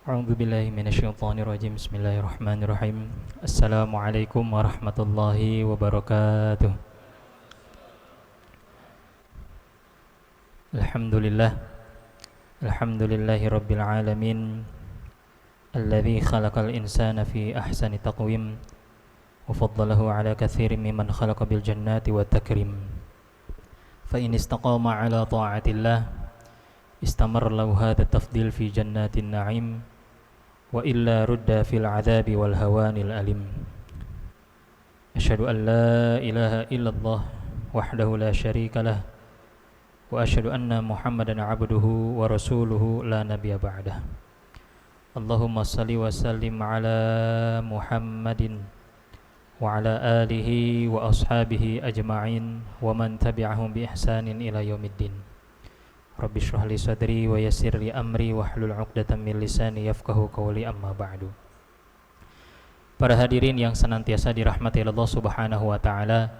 A'udzu billahi minasyaitonir rajim. Bismillahirrahmanirrahim. Assalamualaikum warahmatullahi wabarakatuh. Alhamdulillah. Alhamdulillahi rabbil alamin. Alladzi khalaqal insana fi ahsani taqwim wa faddalahu ala katsirin mimman khalaqa bil jannati wat takrim. Fa in istaqama ala ta'atillah istamar lahu hadha tafdil fi jannatin na'im wa illa rudda fil adzabi wal hawanil alim. Asyhadu an la ilaha illallah wahdahu la syarika lah wa asyhadu anna Muhammadan abduhu wa rasuluhu la nabiyya ba'dah. Allahumma salli wa sallim ala Muhammadin wa ala alihi wa ashabihi ajma'in wa man tabi'ahum bi ihsanin ila yaumiddin. Rabbi shrah li sadri wa yassir li amri wahlul 'uqdatam min lisani yafqahu qawli, amma ba'du. Para hadirin yang senantiasa dirahmati Allah Subhanahu wa taala,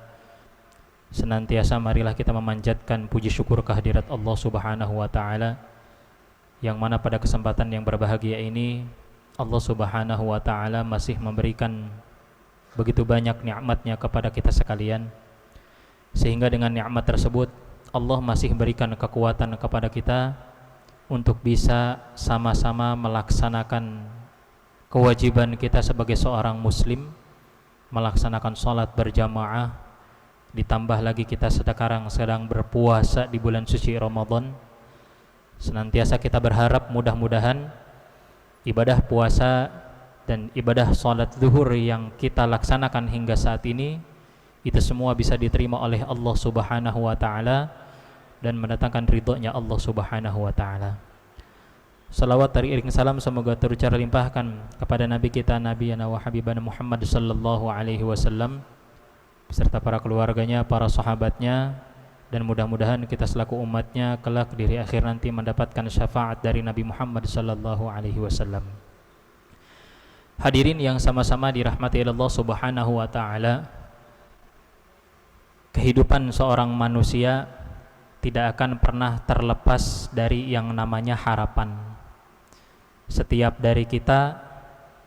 senantiasa marilah kita memanjatkan puji syukur kehadirat Allah Subhanahu wa taala, yang mana pada kesempatan yang berbahagia ini Allah Subhanahu wa taala masih memberikan begitu banyak nikmatnya kepada kita sekalian, sehingga dengan nikmat tersebut Allah masih berikan kekuatan kepada kita untuk bisa sama-sama melaksanakan kewajiban kita sebagai seorang muslim, melaksanakan sholat berjamaah. Ditambah lagi kita sekarang sedang berpuasa di bulan suci Ramadan. Senantiasa kita berharap mudah-mudahan ibadah puasa dan ibadah sholat zuhur yang kita laksanakan hingga saat ini itu semua bisa diterima oleh Allah Subhanahu wa taala dan mendatangkan ridhonya Allah Subhanahu wa taala. Salawat dari iring salam semoga tercurah limpahkan kepada nabi kita, Nabi wa habibana Muhammad sallallahu alaihi wasallam beserta para keluarganya, para sahabatnya, dan mudah-mudahan kita selaku umatnya kelak di hari akhir nanti mendapatkan syafaat dari Nabi Muhammad sallallahu alaihi wasallam. Hadirin yang sama-sama dirahmati Allah Subhanahu wa taala, kehidupan seorang manusia tidak akan pernah terlepas dari yang namanya harapan. Setiap dari kita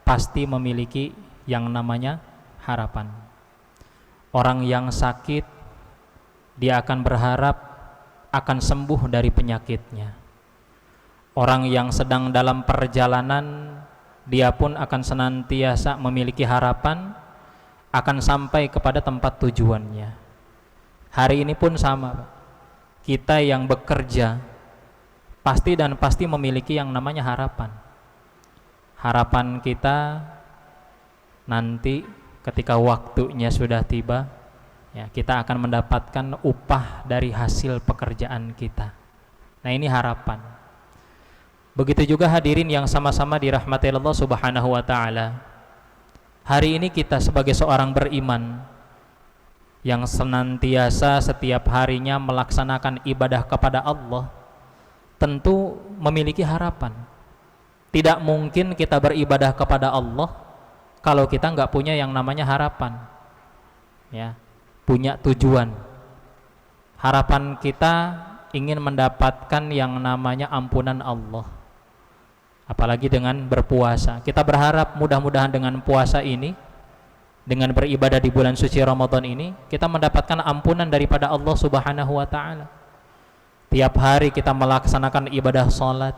pasti memiliki yang namanya harapan. Orang yang sakit, dia akan berharap akan sembuh dari penyakitnya. Orang yang sedang dalam perjalanan, dia pun akan senantiasa memiliki harapan akan sampai kepada tempat tujuannya. Hari ini pun sama, Pak. Kita yang bekerja pasti memiliki yang namanya harapan. Harapan kita nanti ketika waktunya sudah tiba, ya, kita akan mendapatkan upah dari hasil pekerjaan kita. Nah, ini harapan. Begitu juga hadirin yang sama-sama dirahmati Allah Subhanahu wa taala. Hari ini kita sebagai seorang beriman yang senantiasa setiap harinya melaksanakan ibadah kepada Allah, tentu memiliki harapan. Tidak mungkin kita beribadah kepada Allah kalau kita nggak punya yang namanya harapan, ya, punya tujuan. Harapan kita ingin mendapatkan yang namanya ampunan Allah. Apalagi dengan berpuasa, kita berharap mudah-mudahan dengan puasa ini, dengan beribadah di bulan suci Ramadan ini, kita mendapatkan ampunan daripada Allah Subhanahu wa taala. Tiap hari kita melaksanakan ibadah salat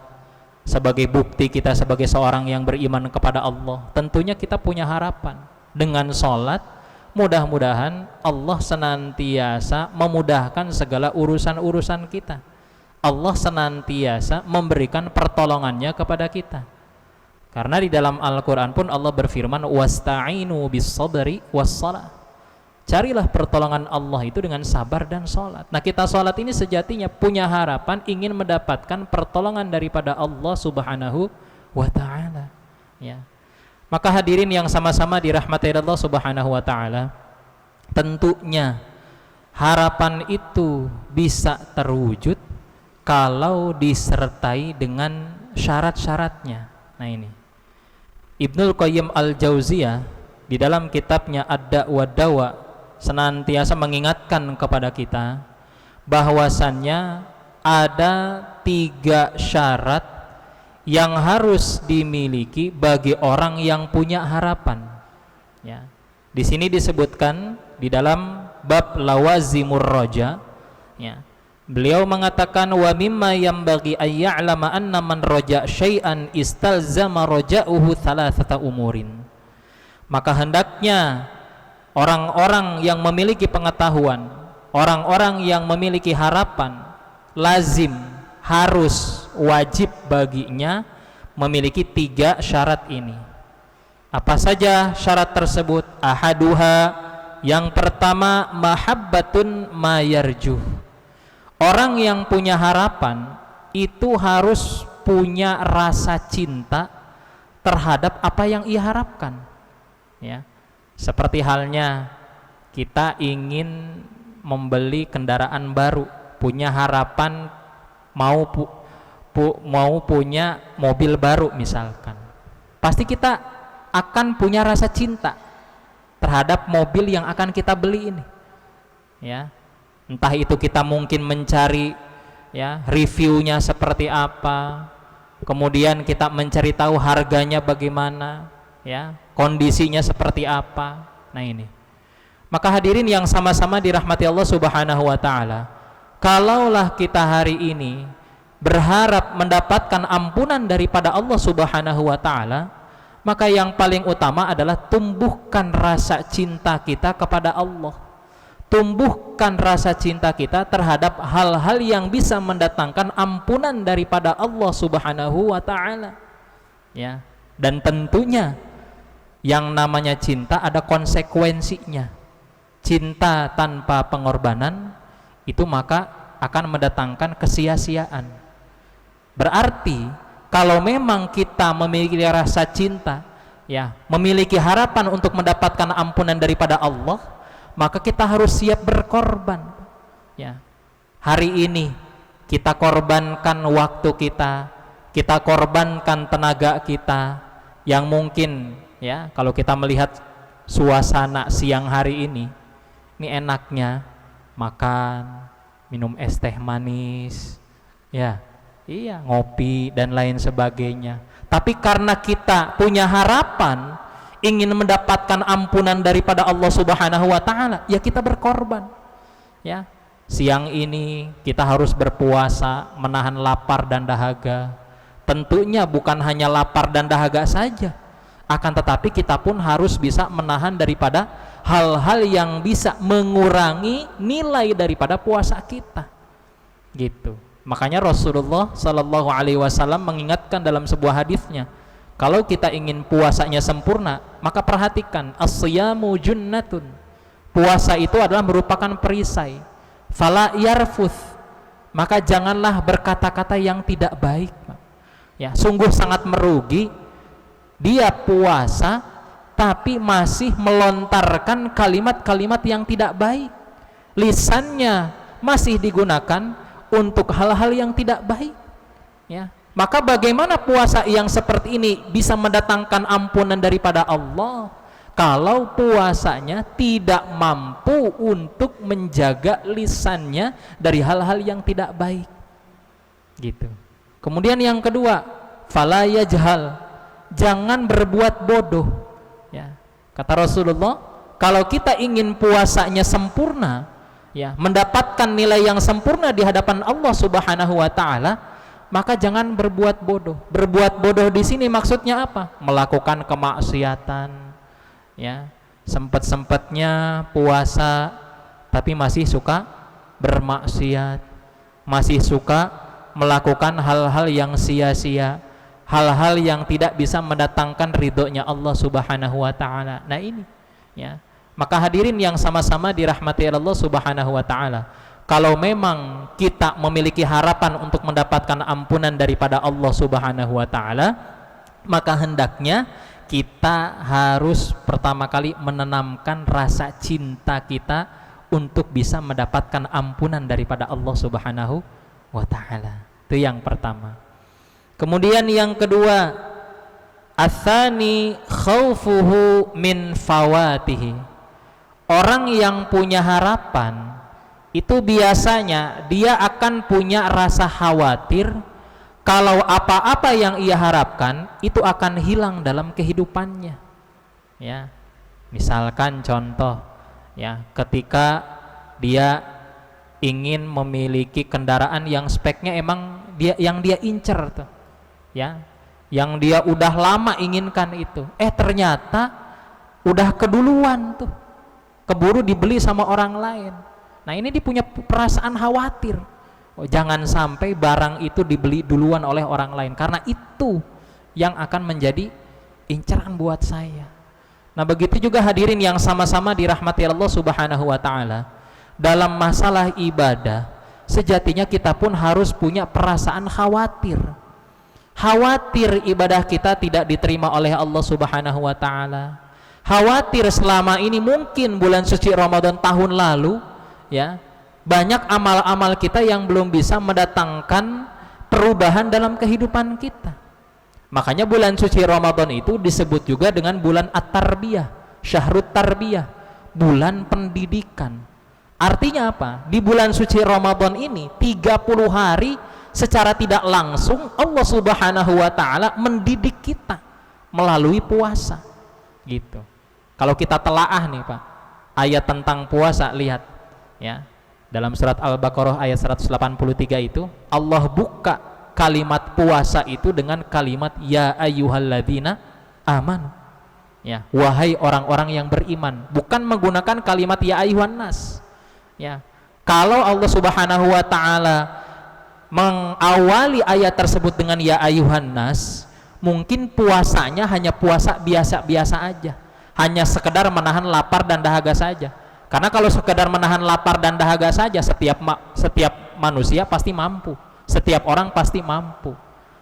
sebagai bukti kita sebagai seorang yang beriman kepada Allah. Tentunya kita punya harapan dengan salat, mudah-mudahan Allah senantiasa memudahkan segala urusan-urusan kita. Allah senantiasa memberikan pertolongannya kepada kita. Karena di dalam Al-Quran pun Allah berfirman, wasta'inu bis-sabri was-salah. Carilah pertolongan Allah itu dengan sabar dan sholat. Nah, kita sholat ini sejatinya punya harapan ingin mendapatkan pertolongan daripada Allah Subhanahu wa ta'ala, ya. Maka hadirin yang sama-sama dirahmati Allah Subhanahu wa ta'ala, tentunya harapan itu bisa terwujud kalau disertai dengan syarat-syaratnya. Nah, ini Ibnul Qayyim Al-Jauziyah di dalam kitabnya Ad-Da' wa Dawa senantiasa mengingatkan kepada kita bahwasannya ada 3 syarat yang harus dimiliki bagi orang yang punya harapan. Ya. Di sini disebutkan di dalam bab lawazimur roja, ya. Beliau mengatakan wa mimma yambaghi ay ya'lama anna man raja syai'an istalzama raja'uhu thalathata umurin. Maka hendaknya orang-orang yang memiliki pengetahuan, orang-orang yang memiliki harapan, lazim, harus, wajib baginya memiliki 3 syarat ini. Apa saja syarat tersebut? Ahaduha, yang pertama, mahabbatun ma yarjuh. Orang yang punya harapan itu harus punya rasa cinta terhadap apa yang ia harapkan. Ya. Seperti halnya kita ingin membeli kendaraan baru, punya harapan mau punya mobil baru misalkan. Pasti kita akan punya rasa cinta terhadap mobil yang akan kita beli ini. Ya. Entah itu kita mungkin mencari ya reviewnya seperti apa, kemudian kita mencari tahu harganya bagaimana, ya, kondisinya seperti apa. Nah ini. Maka hadirin yang sama-sama dirahmati Allah Subhanahu wa taala, kalaulah kita hari ini berharap mendapatkan ampunan daripada Allah Subhanahu wa taala, maka yang paling utama adalah tumbuhkan rasa cinta kita kepada Allah. Tumbuhkan rasa cinta kita terhadap hal-hal yang bisa mendatangkan ampunan daripada Allah Subhanahu wa taala. Ya. Dan tentunya yang namanya cinta ada konsekuensinya. Cinta tanpa pengorbanan itu maka akan mendatangkan kesia-siaan. Berarti kalau memang kita memiliki rasa cinta, ya, memiliki harapan untuk mendapatkan ampunan daripada Allah, maka kita harus siap berkorban. Ya. Hari ini kita korbankan waktu kita korbankan tenaga kita yang mungkin, ya, kalau kita melihat suasana siang hari ini enaknya makan, minum es teh manis, ya, iya, ngopi dan lain sebagainya. Tapi karena kita punya harapan ingin mendapatkan ampunan daripada Allah Subhanahu wa taala, ya kita berkorban. Ya. Siang ini kita harus berpuasa, menahan lapar dan dahaga. Tentunya bukan hanya lapar dan dahaga saja, akan tetapi kita pun harus bisa menahan daripada hal-hal yang bisa mengurangi nilai daripada puasa kita. Gitu. Makanya Rasulullah sallallahu alaihi wasallam mengingatkan dalam sebuah hadisnya, kalau kita ingin puasanya sempurna, maka perhatikan, as-siyamu junnatun. Puasa itu adalah merupakan perisai. Fala yarfuth, maka janganlah berkata-kata yang tidak baik. Ya, sungguh sangat merugi dia puasa tapi masih melontarkan kalimat-kalimat yang tidak baik. Lisannya masih digunakan untuk hal-hal yang tidak baik. Ya. Maka bagaimana puasa yang seperti ini bisa mendatangkan ampunan daripada Allah kalau puasanya tidak mampu untuk menjaga lisannya dari hal-hal yang tidak baik. Gitu. Kemudian yang kedua, fala yajhal, jangan berbuat bodoh. Ya. Kata Rasulullah, kalau kita ingin puasanya sempurna, ya, mendapatkan nilai yang sempurna di hadapan Allah Subhanahu wa taala, maka jangan berbuat bodoh. Berbuat bodoh di sini maksudnya apa? Melakukan kemaksiatan, ya. Sempet-sempetnya puasa tapi masih suka bermaksiat, masih suka melakukan hal-hal yang sia-sia, hal-hal yang tidak bisa mendatangkan ridhonya Allah Subhanahu wa taala. Nah ini, ya. Maka hadirin yang sama-sama dirahmati Allah Subhanahu wa taala, kalau memang kita memiliki harapan untuk mendapatkan ampunan daripada Allah Subhanahu wa taala, maka hendaknya kita harus pertama kali menanamkan rasa cinta kita untuk bisa mendapatkan ampunan daripada Allah Subhanahu wa taala. Itu yang pertama. Kemudian yang kedua, atsani khaufuhu min fawatihi. Orang yang punya harapan itu biasanya dia akan punya rasa khawatir kalau apa-apa yang ia harapkan itu akan hilang dalam kehidupannya. Ya, misalkan contoh, ya, ketika dia ingin memiliki kendaraan yang speknya emang dia incer tuh, ya, yang dia udah lama inginkan itu, ternyata udah keduluan tuh, keburu dibeli sama orang lain. Nah, ini dia punya perasaan khawatir. Oh, jangan sampai barang itu dibeli duluan oleh orang lain, karena itu yang akan menjadi incaran buat saya. Nah, begitu juga hadirin yang sama-sama dirahmati Allah Subhanahu wa taala, dalam masalah ibadah sejatinya kita pun harus punya perasaan khawatir. Khawatir ibadah kita tidak diterima oleh Allah Subhanahu wa taala. Khawatir selama ini mungkin bulan suci Ramadan tahun lalu, ya, banyak amal-amal kita yang belum bisa mendatangkan perubahan dalam kehidupan kita. Makanya bulan suci Ramadan itu disebut juga dengan bulan At-Tarbiyah, Syahrut Tarbiyah, bulan pendidikan. Artinya apa? Di bulan suci Ramadan ini 30 hari secara tidak langsung Allah Subhanahu wa taala mendidik kita melalui puasa. Gitu. Kalau kita telaah nih, Pak, ayat tentang puasa, lihat, ya. Dalam surat Al-Baqarah ayat 183 itu Allah buka kalimat puasa itu dengan kalimat ya ayyuhalladzina amanu. Ya, wahai orang-orang yang beriman, bukan menggunakan kalimat ya ayyuhan nas. Ya. Kalau Allah Subhanahu wa taala mengawali ayat tersebut dengan ya ayyuhan nas, mungkin puasanya hanya puasa biasa-biasa aja, hanya sekedar menahan lapar dan dahaga saja. Karena kalau sekedar menahan lapar dan dahaga saja, setiap manusia pasti mampu, setiap orang pasti mampu.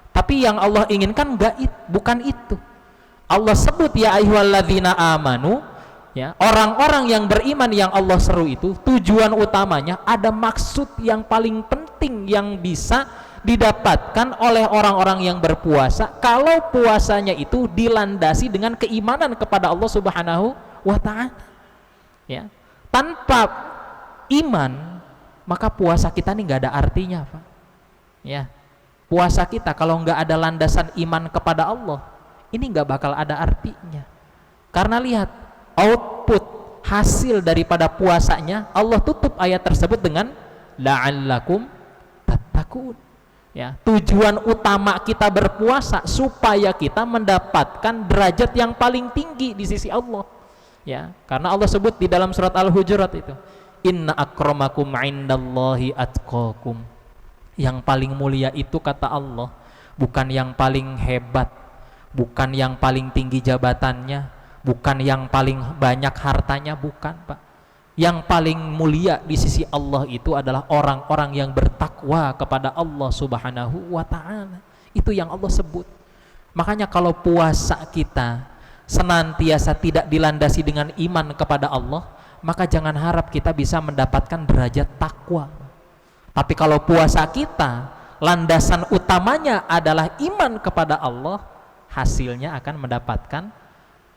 Tapi yang Allah inginkan bukan itu. Allah sebut ya ayyuhalladzina amanu, ya, orang-orang yang beriman yang Allah seru itu tujuan utamanya ada maksud yang paling penting yang bisa didapatkan oleh orang-orang yang berpuasa kalau puasanya itu dilandasi dengan keimanan kepada Allah Subhanahu wa taala. Ya. Tanpa iman maka puasa kita ini nggak ada artinya, Pak. Ya, puasa kita kalau nggak ada landasan iman kepada Allah, ini nggak bakal ada artinya. Karena lihat output hasil daripada puasanya, Allah tutup ayat tersebut dengan la'allakum tattaqun. Ya, tujuan utama kita berpuasa supaya kita mendapatkan derajat yang paling tinggi di sisi Allah. Ya, karena Allah sebut di dalam surat Al-Hujurat itu, inna akramakum indallahi atqakum. Yang paling mulia itu kata Allah bukan yang paling hebat, bukan yang paling tinggi jabatannya, bukan yang paling banyak hartanya, bukan, Pak. Yang paling mulia di sisi Allah itu adalah orang-orang yang bertakwa kepada Allah Subhanahu wa taala. Itu yang Allah sebut. Makanya kalau puasa kita senantiasa tidak dilandasi dengan iman kepada Allah, maka jangan harap kita bisa mendapatkan derajat takwa. Tapi kalau puasa kita landasan utamanya adalah iman kepada Allah, hasilnya akan mendapatkan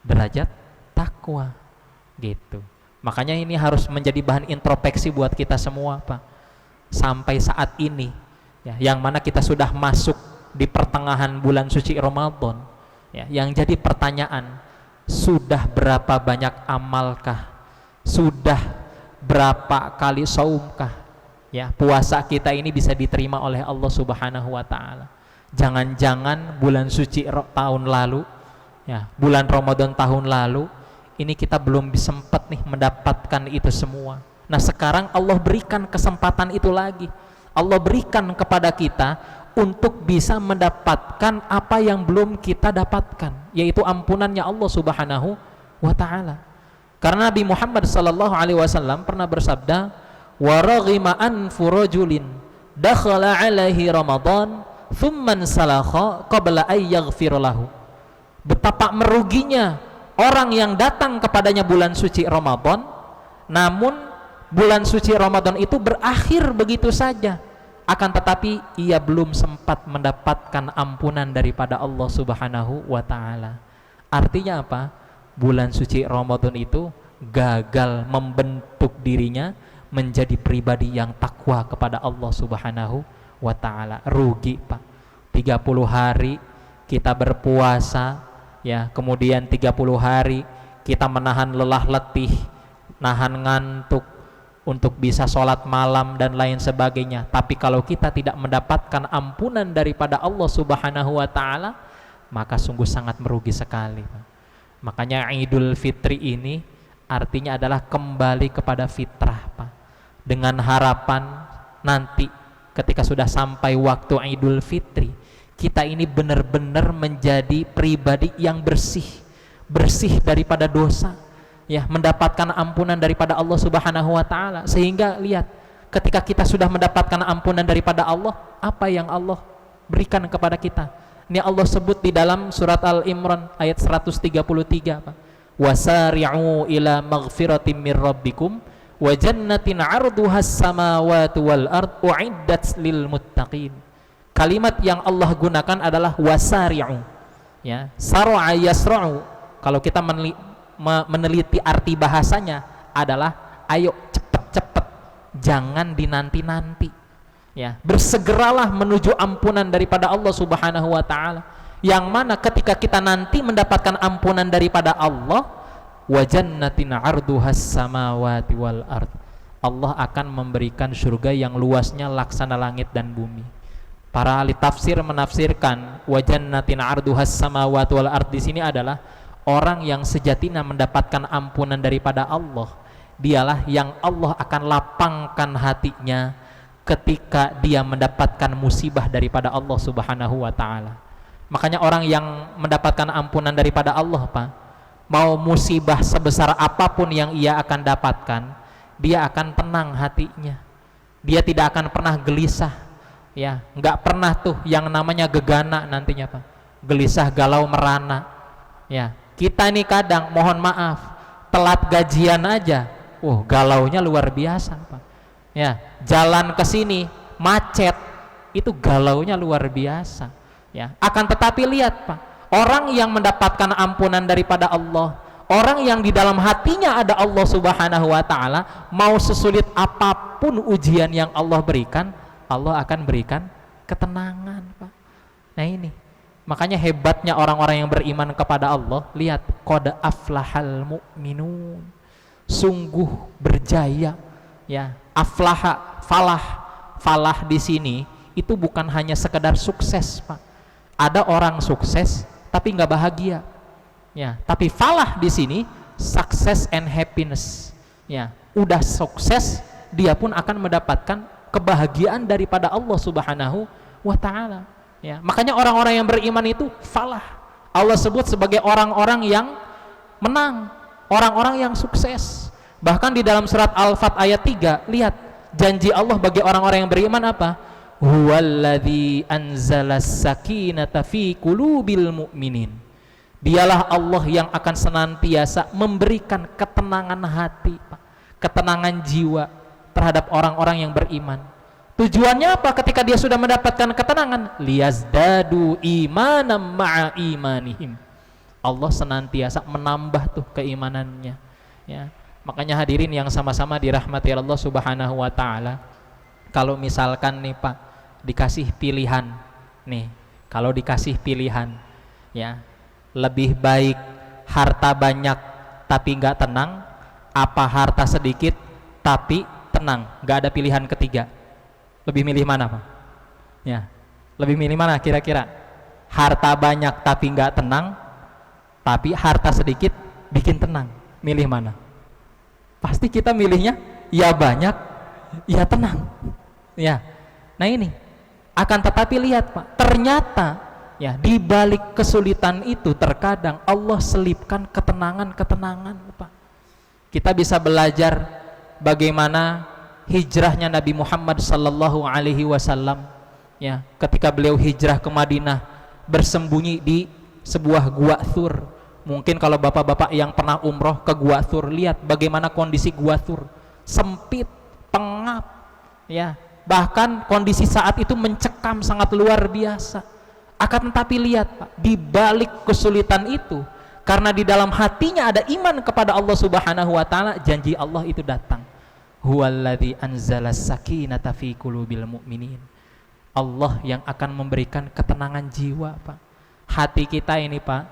derajat takwa. Gitu. Makanya ini harus menjadi bahan introspeksi buat kita semua, Pak. Sampai saat ini, ya, yang mana kita sudah masuk di pertengahan bulan suci Ramadan, ya, yang jadi pertanyaan, sudah berapa banyak amalkah? Sudah berapa kali saumkah? Ya, puasa kita ini bisa diterima oleh Allah Subhanahu wa taala. Jangan-jangan bulan suci tahun lalu, ya, bulan Ramadan tahun lalu, ini kita belum sempat nih mendapatkan itu semua. Nah, sekarang Allah berikan kesempatan itu lagi. Allah berikan kepada kita untuk bisa mendapatkan apa yang belum kita dapatkan, yaitu ampunannya Allah Subhanahu wa taala. Karena Nabi Muhammad sallallahu alaihi wasallam pernah bersabda, wa raghima anfu rajulin dakhala alaihi ramadan thumma salakha qabla ay yaghfir lahu. Betapa meruginya orang yang datang kepadanya bulan suci Ramadan, namun bulan suci Ramadan itu berakhir begitu saja, akan tetapi ia belum sempat mendapatkan ampunan daripada Allah Subhanahu wa taala. Artinya apa? Bulan suci Ramadan itu gagal membentuk dirinya menjadi pribadi yang takwa kepada Allah Subhanahu wa taala. Rugi, Pak. 30 hari kita berpuasa, ya, kemudian 30 hari kita menahan lelah letih, nahan ngantuk untuk bisa sholat malam dan lain sebagainya. Tapi kalau kita tidak mendapatkan ampunan daripada Allah Subhanahu wa Ta'ala, maka sungguh sangat merugi sekali. Makanya Idul Fitri ini artinya adalah kembali kepada fitrah, Pak, dengan harapan nanti ketika sudah sampai waktu Idul Fitri, kita ini benar-benar menjadi pribadi yang bersih daripada dosa, ya, mendapatkan ampunan daripada Allah Subhanahu wa Ta'ala. Sehingga lihat, ketika kita sudah mendapatkan ampunan daripada Allah, apa yang Allah berikan kepada kita? Ini Allah sebut di dalam surat Al-Imran ayat 133, Pak. Wasari'u ila maghfiratin mir rabbikum wa jannatin 'arduhas samawati wal ard u'iddat lil muttaqin. Kalimat yang Allah gunakan adalah wasari'u, ya. Sar'a yasra'u, kalau kita meneliti arti bahasanya adalah ayo cepat-cepat, jangan dinanti-nanti, ya. Bersegeralah menuju ampunan daripada Allah Subhanahu wa Ta'ala, yang mana ketika kita nanti mendapatkan ampunan daripada Allah, wa jannatin 'arduhas samawati wal ard, Allah akan memberikan surga yang luasnya laksana langit dan bumi. Para ahli tafsir menafsirkan wa jannatin 'arduhas samawati wal ard di sini adalah orang yang sejatinya mendapatkan ampunan daripada Allah, dialah yang Allah akan lapangkan hatinya ketika dia mendapatkan musibah daripada Allah Subhanahu wa Ta'ala. Makanya orang yang mendapatkan ampunan daripada Allah, Pak, mau musibah sebesar apapun yang ia akan dapatkan, dia akan tenang hatinya, dia tidak akan pernah gelisah, ya, nggak pernah tuh yang namanya gegana nantinya, Pak, gelisah, galau, merana, ya. Kita ini kadang, mohon maaf, telat gajian aja, galaunya luar biasa, Pak, ya. Jalan ke sini macet, itu galaunya luar biasa, ya. Akan tetapi lihat, Pak, orang yang mendapatkan ampunan daripada Allah, orang yang di dalam hatinya ada Allah Subhanahu wa Ta'ala, mau sesulit apapun ujian yang Allah berikan, Allah akan berikan ketenangan, Pak. Nah ini makanya hebatnya orang-orang yang beriman kepada Allah. Lihat, qad aflahal mu'minun, sungguh berjaya, ya. Aflaha, falah di sini itu bukan hanya sekedar sukses, Pak. Ada orang sukses tapi nggak bahagia, ya. Tapi falah di sini success and happiness, ya. Udah sukses, dia pun akan mendapatkan kebahagiaan daripada Allah Subhanahu wa Ta'ala, ya. Makanya orang-orang yang beriman itu falah, Allah sebut sebagai orang-orang yang menang, orang-orang yang sukses. Bahkan di dalam surat Al-Fat ayat 3, lihat janji Allah bagi orang-orang yang beriman apa? Huwallazi anzalas sakinata fi qulubil mu'minin. Dialah Allah yang akan senantiasa memberikan ketenangan hati, Pak, ketenangan jiwa terhadap orang-orang yang beriman. Tujuannya apa ketika dia sudah mendapatkan ketenangan? Liyazdadu imanam ma'a imanihim. Allah senantiasa menambah tuh keimanannya, ya. Makanya hadirin yang sama-sama dirahmati Allah Subhanahu wa Ta'ala, kalau misalkan nih, Pak, dikasih pilihan nih, kalau dikasih pilihan, ya, lebih baik harta banyak tapi nggak tenang, apa harta sedikit tapi tenang, nggak ada pilihan ketiga, lebih milih mana, Pak? Ya, lebih milih mana kira-kira? Harta banyak tapi nggak tenang, tapi harta sedikit bikin tenang, milih mana? Pasti kita milihnya ya banyak, ya tenang, ya. Nah ini, akan tetapi lihat, Pak, ternyata, ya, di balik kesulitan itu terkadang Allah selipkan ketenangan-ketenangan, Pak. Kita bisa belajar bagaimana hijrahnya Nabi Muhammad sallallahu alaihi wasallam, ya, ketika beliau hijrah ke Madinah, bersembunyi di sebuah gua Thur. Mungkin kalau bapak-bapak yang pernah umroh ke Gua Thur, lihat bagaimana kondisi Gua Thur, sempit, pengap, ya. Bahkan kondisi saat itu mencekam sangat luar biasa. Akan tetapi lihat, Pak, di balik kesulitan itu, karena di dalam hatinya ada iman kepada Allah Subhanahu wa Ta'ala, janji Allah itu datang. Huwallazi anzalas sakinata fi qulubil mu'minin. Allah yang akan memberikan ketenangan jiwa, Pak. Hati kita ini, Pak,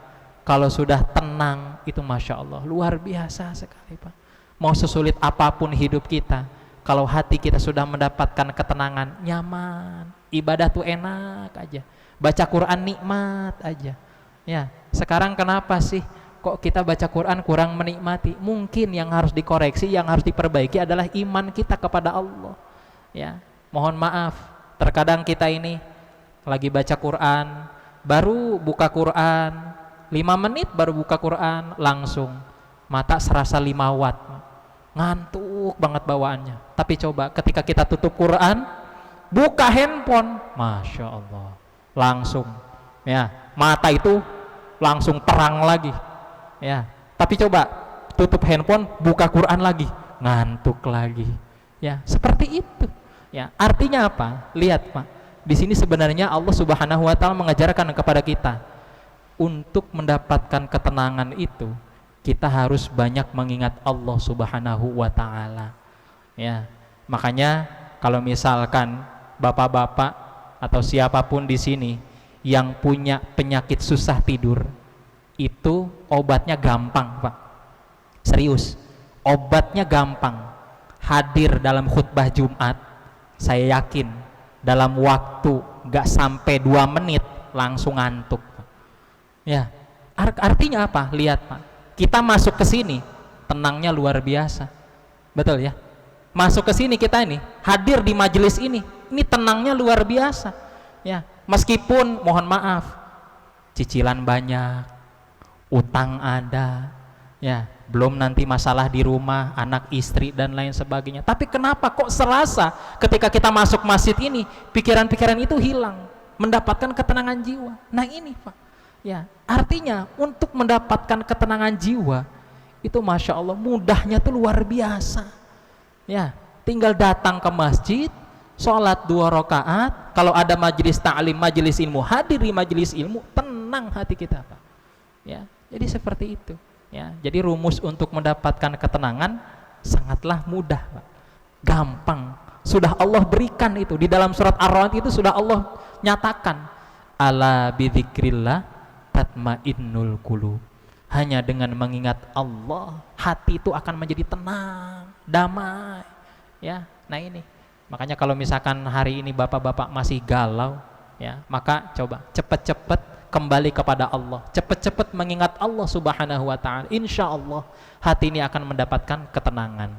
kalau sudah tenang itu Masya Allah luar biasa sekali, Pak. Mau sesulit apapun hidup kita, kalau hati kita sudah mendapatkan ketenangan, nyaman, ibadah tuh enak aja, baca Quran nikmat aja. Ya, sekarang kenapa sih kok kita baca Quran kurang menikmati? Mungkin yang harus dikoreksi, yang harus diperbaiki adalah iman kita kepada Allah. Ya, mohon maaf, terkadang kita ini lagi baca Quran, baru buka Quran 5 menit, baru buka Quran langsung mata serasa 5 watt, ngantuk banget bawaannya. Tapi coba ketika kita tutup Quran, buka handphone, Masya Allah, langsung ya mata itu langsung terang lagi ya. Tapi coba tutup handphone, buka Quran lagi, ngantuk lagi ya. Seperti itu ya. Artinya apa? Lihat, Pak, di sini sebenarnya Allah Subhanahu wa taala mengajarkan kepada kita untuk mendapatkan ketenangan itu kita harus banyak mengingat Allah Subhanahu wa taala. Ya. Makanya kalau misalkan bapak-bapak atau siapapun di sini yang punya penyakit susah tidur, itu obatnya gampang, Pak. Serius. Obatnya gampang. Hadir dalam khutbah Jumat, saya yakin dalam waktu gak sampai 2 menit langsung ngantuk. Ya, artinya apa? Lihat, Pak, kita masuk ke sini tenangnya luar biasa, betul ya? Masuk ke sini kita ini hadir di majelis ini tenangnya luar biasa. Ya, meskipun mohon maaf cicilan banyak, utang ada, ya, belum nanti masalah di rumah, anak istri dan lain sebagainya. Tapi kenapa kok serasa ketika kita masuk masjid ini pikiran-pikiran itu hilang, mendapatkan ketenangan jiwa? Nah ini, Pak. Ya, artinya untuk mendapatkan ketenangan jiwa itu Masya Allah mudahnya tuh luar biasa. Ya, tinggal datang ke masjid, sholat 2 rakaat, kalau ada majelis ta'lim, majelis ilmu, hadir di majelis ilmu, tenang hati kita, Pak. Ya, jadi seperti itu. Ya, jadi rumus untuk mendapatkan ketenangan sangatlah mudah, Pak. Gampang. Sudah Allah berikan itu di dalam surat Ar-Ra'd, itu sudah Allah nyatakan. Ala bidzikrillah tatmainnul qulub. Hanya dengan mengingat Allah, hati itu akan menjadi tenang, damai. Ya, nah ini. Makanya kalau misalkan hari ini bapak-bapak masih galau, ya, maka coba cepat-cepat kembali kepada Allah, cepat-cepat mengingat Allah Subhanahu wa taala. Insya Allah hati ini akan mendapatkan ketenangan.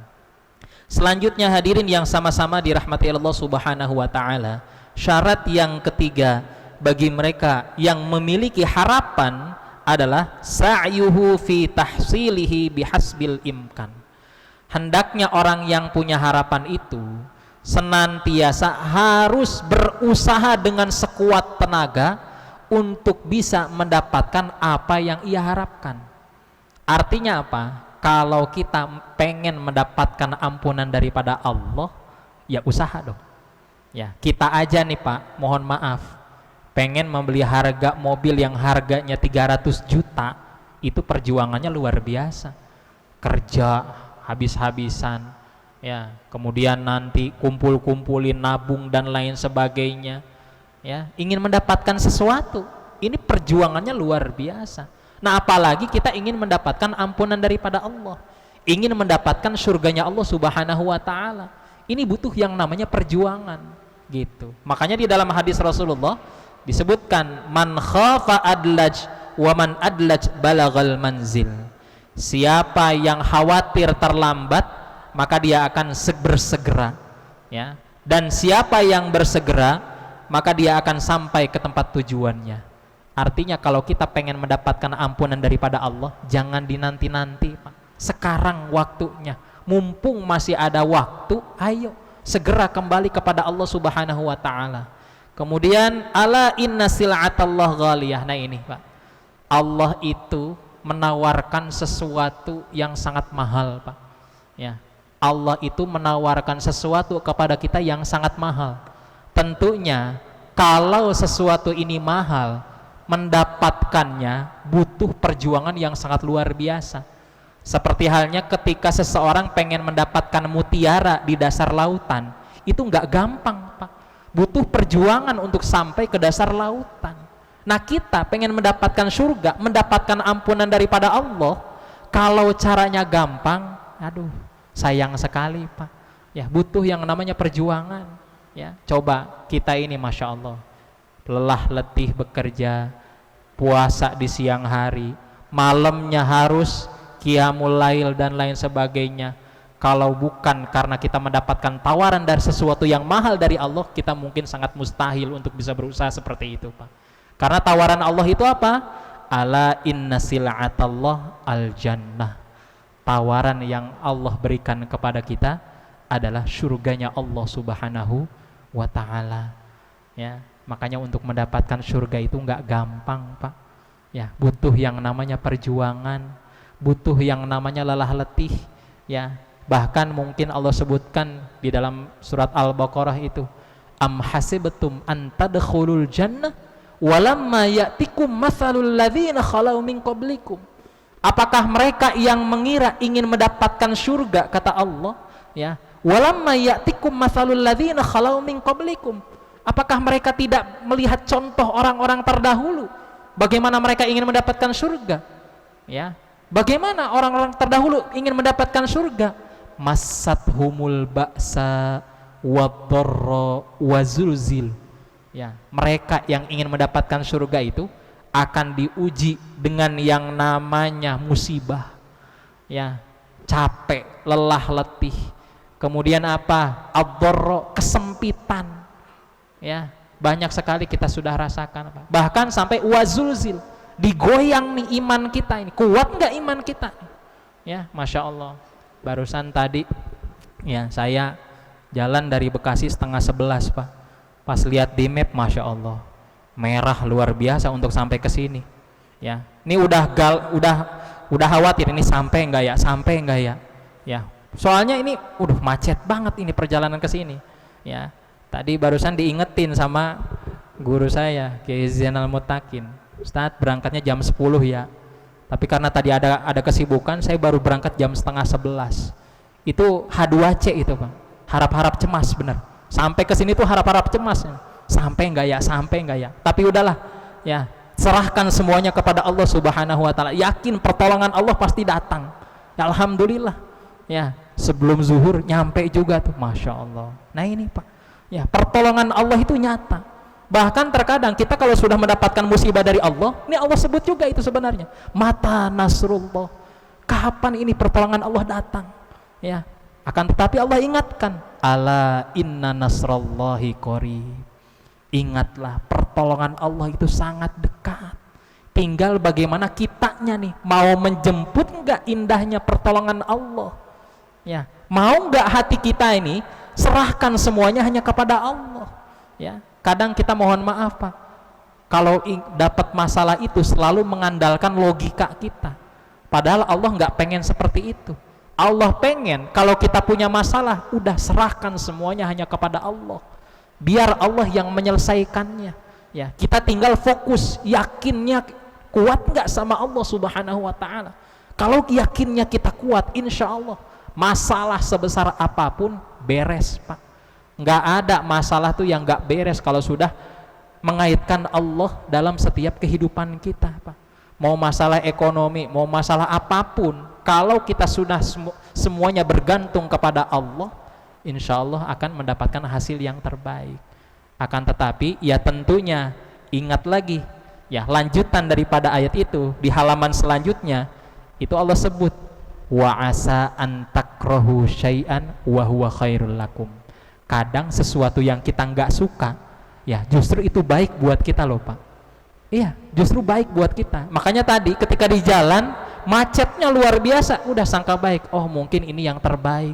Selanjutnya hadirin yang sama-sama dirahmati Allah Subhanahu wa taala, syarat yang ketiga bagi mereka yang memiliki harapan adalah sa'yuhu fi tahsilihi bihasbil imkan. Hendaknya orang yang punya harapan itu senantiasa harus berusaha dengan sekuat tenaga untuk bisa mendapatkan apa yang ia harapkan. Artinya apa? Kalau kita pengen mendapatkan ampunan daripada Allah, ya usaha dong. Ya, kita aja nih, Pak, mohon maaf, pengen membeli harga mobil yang harganya 300 juta, itu perjuangannya luar biasa. Kerja habis-habisan, ya, kemudian nanti kumpul-kumpulin, nabung dan lain sebagainya, ya, ingin mendapatkan sesuatu, ini perjuangannya luar biasa. Nah, apalagi kita ingin mendapatkan ampunan daripada Allah, ingin mendapatkan surganya Allah Subhanahu wa taala, ini butuh yang namanya perjuangan, gitu. Makanya di dalam hadis Rasulullah disebutkan, man khafa adlaj wa man adlaj balagal manzil. Siapa yang khawatir terlambat, maka dia akan bersegera, ya. Dan siapa yang bersegera, maka dia akan sampai ke tempat tujuannya. Artinya kalau kita pengen mendapatkan ampunan daripada Allah, jangan dinanti-nanti, Pak. Sekarang waktunya, mumpung masih ada waktu, ayo segera kembali kepada Allah Subhanahu wa taala. Kemudian ala inna sil'atallah ghaliyah. Nah ini, Pak, Allah itu menawarkan sesuatu yang sangat mahal, Pak. Ya, Allah itu menawarkan sesuatu kepada kita yang sangat mahal. Tentunya kalau sesuatu ini mahal, mendapatkannya butuh perjuangan yang sangat luar biasa. Seperti halnya ketika seseorang pengen mendapatkan mutiara di dasar lautan, itu nggak gampang, Pak. butuh perjuangan untuk sampai ke dasar lautan. Nah, kita pengen mendapatkan surga, mendapatkan ampunan daripada Allah, kalau caranya gampang, aduh, sayang sekali Pak. Ya, butuh yang namanya perjuangan. Ya, coba kita ini, masya Allah, lelah letih bekerja, puasa di siang hari, malamnya harus qiyamul lail dan lain sebagainya. Kalau bukan karena kita mendapatkan tawaran dari sesuatu yang mahal dari Allah, kita mungkin sangat mustahil untuk bisa berusaha seperti itu Pak. Karena tawaran Allah itu apa? Ala inna sil'atallah al jannah. Tawaran yang Allah berikan kepada kita adalah surganya Allah subhanahu wa ta'ala. Ya, makanya untuk mendapatkan surga itu nggak gampang Pak. Ya, butuh yang namanya perjuangan, butuh yang namanya lelah letih. Ya, bahkan mungkin Allah sebutkan di dalam surat Al-Baqarah itu, am hasibtum an tadkhulul jannah walamma ya'tikum mathalul ladzina khalau min qablikum. Apakah mereka yang mengira ingin mendapatkan surga, kata Allah, ya, walamma ya'tikum mathalul ladzina khalau min qablikum. Apakah mereka tidak melihat contoh orang-orang terdahulu bagaimana mereka ingin mendapatkan surga? Ya, bagaimana orang-orang terdahulu ingin mendapatkan surga? Massathumul ba'sa wad-dharra wazulzil. Ya, mereka yang ingin mendapatkan surga itu akan diuji dengan yang namanya musibah. Ya, capek, lelah letih. Kemudian apa? Ad-dharra, kesempitan. Ya, banyak sekali kita sudah rasakan, Pak. Bahkan sampai wazulzil, digoyang nih iman kita ini. Kuat nggak iman kita? Ya, masya Allah. Barusan tadi, ya, saya jalan dari Bekasi 10:30 Pak. Pas lihat di map, masya Allah, merah luar biasa untuk sampai ke sini. Ya, ini udah khawatir ini sampai nggak ya, sampai nggak ya. Ya, soalnya ini macet banget ini perjalanan ke sini. Ya, tadi barusan diingetin sama guru saya, Kiai Zainal Mutakin, Ustadz berangkatnya jam 10 ya. Tapi karena tadi ada kesibukan, saya baru berangkat jam 10:30. Itu H2C itu Pak. Harap-harap cemas bener. Sampai ke sini tuh harap-harap cemas. Sampai enggak ya, sampai enggak ya. Tapi udahlah, ya, serahkan semuanya kepada Allah Subhanahu wa taala. Yakin pertolongan Allah pasti datang. Ya, alhamdulillah. Ya, sebelum zuhur nyampe juga tuh, masya Allah. Nah ini Pak, ya, pertolongan Allah itu nyata. Bahkan terkadang kita kalau sudah mendapatkan musibah dari Allah, ini Allah sebut juga itu sebenarnya. Mata nasrullah. Kapan ini pertolongan Allah datang? Ya, akan tetapi Allah ingatkan, ala inna nasrallahi qarib. Ingatlah, pertolongan Allah itu sangat dekat. Tinggal bagaimana kitanya nih, mau menjemput enggak indahnya pertolongan Allah. Ya, mau enggak hati kita ini serahkan semuanya hanya kepada Allah. Ya, kadang kita mohon maaf Pak, kalau dapat masalah itu selalu mengandalkan logika kita. Padahal Allah enggak pengen seperti itu. Allah pengen kalau kita punya masalah, udah serahkan semuanya hanya kepada Allah. Biar Allah yang menyelesaikannya. Ya, kita tinggal fokus, yakinnya kuat nggak sama Allah Subhanahu wa taala. Kalau yakinnya kita kuat, insya Allah masalah sebesar apapun beres Pak. Nggak ada masalah tuh yang nggak beres kalau sudah mengaitkan Allah dalam setiap kehidupan kita Pak. Mau masalah ekonomi, mau masalah apapun, kalau kita sudah semuanya bergantung kepada Allah, insya Allah akan mendapatkan hasil yang terbaik. Akan tetapi ya tentunya ingat lagi, ya, lanjutan daripada ayat itu di halaman selanjutnya itu Allah sebut wa asa an takrahu syai'an wa huwa khairul lakum. Kadang sesuatu yang kita nggak suka, ya, justru itu baik buat kita loh Pak. Iya, justru baik buat kita. Makanya tadi ketika di jalan macetnya luar biasa, udah sangka baik, oh mungkin ini yang terbaik.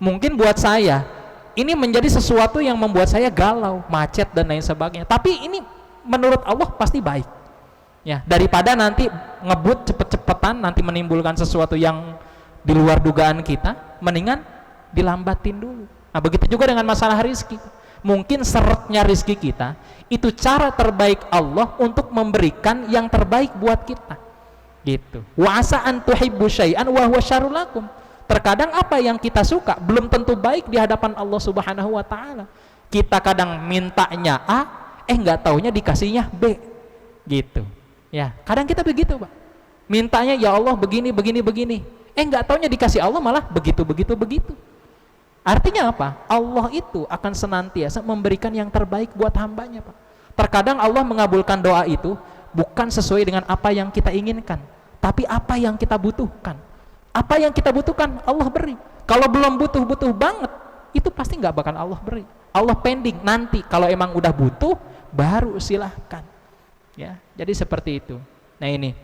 Mungkin buat saya ini menjadi sesuatu yang membuat saya galau, macet dan lain sebagainya. Tapi ini menurut Allah pasti baik. Ya, daripada nanti ngebut cepet-cepetan nanti menimbulkan sesuatu yang di luar dugaan kita, mendingan dilambatin dulu. Nah, begitu juga dengan masalah rezeki. Mungkin seretnya rezeki kita itu cara terbaik Allah untuk memberikan yang terbaik buat kita. Gitu. Wa asa an tuhibbu syai'an wa huwa syarrul lakum. Terkadang apa yang kita suka belum tentu baik di hadapan Allah Subhanahu wa taala. Kita kadang mintanya A, nggak taunya dikasihnya B, gitu. Ya, kadang kita begitu, Pak. Mintanya ya Allah begini, begini, begini. Nggak taunya dikasih Allah malah begitu, begitu, begitu. Artinya apa? Allah itu akan senantiasa memberikan yang terbaik buat hambanya, Pak. Terkadang Allah mengabulkan doa itu bukan sesuai dengan apa yang kita inginkan, tapi apa yang kita butuhkan. Apa yang kita butuhkan Allah beri. Kalau belum butuh-butuh banget, itu pasti nggak bakal Allah beri. Allah pending, nanti kalau emang udah butuh baru silahkan. Ya, jadi seperti itu. Nah ini,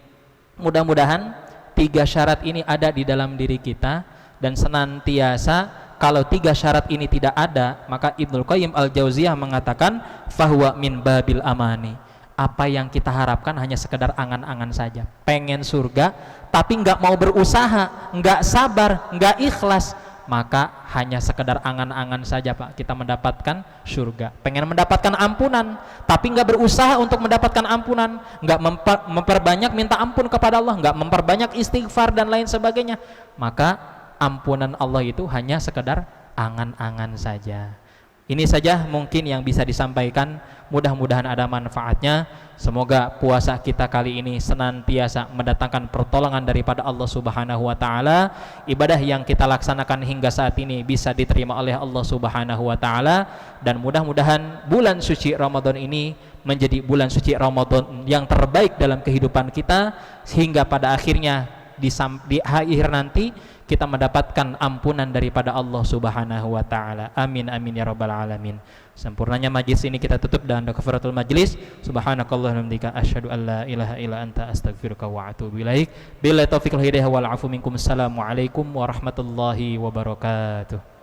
mudah-mudahan 3 syarat ini ada di dalam diri kita, dan senantiasa kalau 3 syarat ini tidak ada, maka Ibnul Qayyim Al-Jauziyah mengatakan fahuwa min babil amani. Apa yang kita harapkan hanya sekedar angan-angan saja. Pengen surga tapi nggak mau berusaha, nggak sabar, nggak ikhlas, maka hanya sekedar angan-angan saja, Pak, kita mendapatkan surga. Pengen mendapatkan ampunan tapi nggak berusaha untuk mendapatkan ampunan, nggak memperbanyak minta ampun kepada Allah, nggak memperbanyak istighfar dan lain sebagainya, maka ampunan Allah itu hanya sekedar angan-angan saja. Ini saja mungkin yang bisa disampaikan, mudah-mudahan ada manfaatnya. Semoga puasa kita kali ini senantiasa mendatangkan pertolongan daripada Allah Subhanahu wa taala. Ibadah yang kita laksanakan hingga saat ini bisa diterima oleh Allah Subhanahu wa taala, dan mudah-mudahan bulan suci Ramadan ini menjadi bulan suci Ramadan yang terbaik dalam kehidupan kita, sehingga pada akhirnya di akhir nanti kita mendapatkan ampunan daripada Allah Subhanahu wa taala. Amin amin ya rabbal alamin. Sempurnanya majlis ini kita tutup dengan kafaratul majlis. Subhanakallahumma wa bihamdika asyhadu an la ilaha illa anta astaghfiruka wa atubu ilaik. Billahi taufiq wal hidayah wal afu minkum. Assalamualaikum warahmatullahi wabarakatuh.